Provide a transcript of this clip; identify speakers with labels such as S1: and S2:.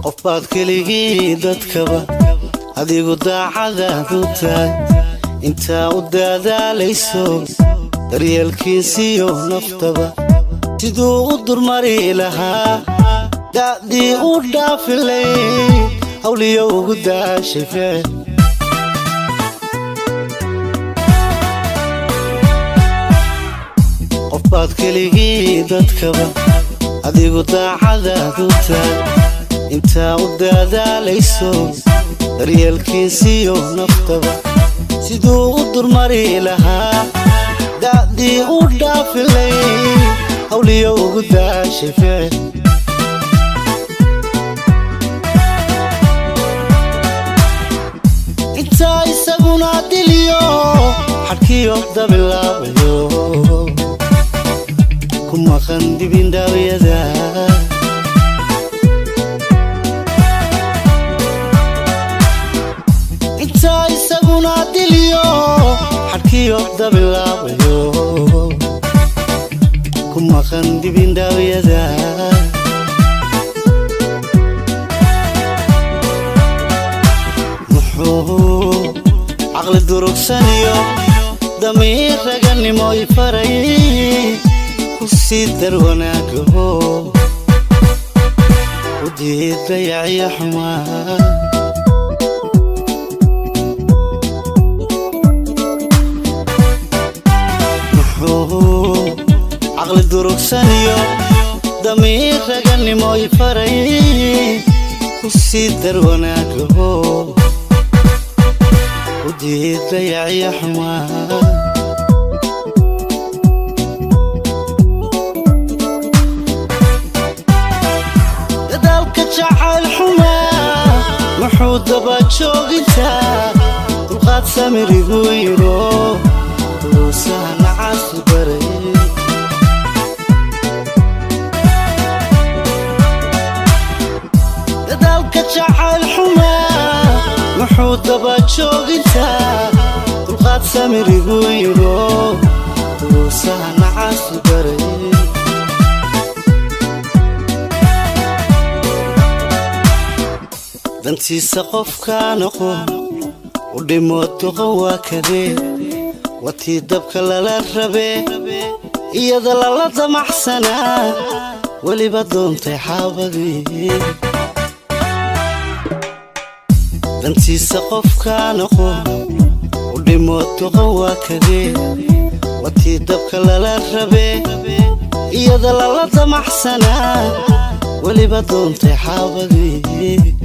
S1: قفات كليجي دتكبا adigu daacadaadu tahay inta u dadaalayso daryeelkiisiyo naftaba siduu u durmari lahaa da'dii u dhaafilay hawliyo ugu daashay ficil qofbaad keligii dadkaba adigu daacadaadu tahay inta u dadaalayso daryeelkiisiyo naftaba siduu u durmari lahaa da'dii u dhaafilay hawliyo ugu daashay ficil intaa isaguna diliyo xadhkiyo dabilaabayo ku maqan dibindhaawiyada isaguna diliyo xadhkiyo dabilaabayo ku maqan dibindhaawiyada muxuu caqli durugsaniyo damiir raganimo i faray ku sii dar wanaagaho u diid dayaciyo xumaa عقل دروكسانيو ضمير رجنمو يفري وسيدر وناكو ودي ضيعي حماه دالك جعل حماه محود دبات شوقتا تلقات سامر يقويرو توسان عاصي بري جعل حماه محود دبات شوقتا تلقات سامر يقويرو توسان عاصي بري دانتي سقف كانقو ودموت قوا كذي وتي دبك لا ربي يدا لا دمحسنا ولي بدونتي حابدي دانتي سقف كانقو ودموت قوا كذي وتي دبك لا ربي يدا لا دمحسنا ولي بدونتي حابدي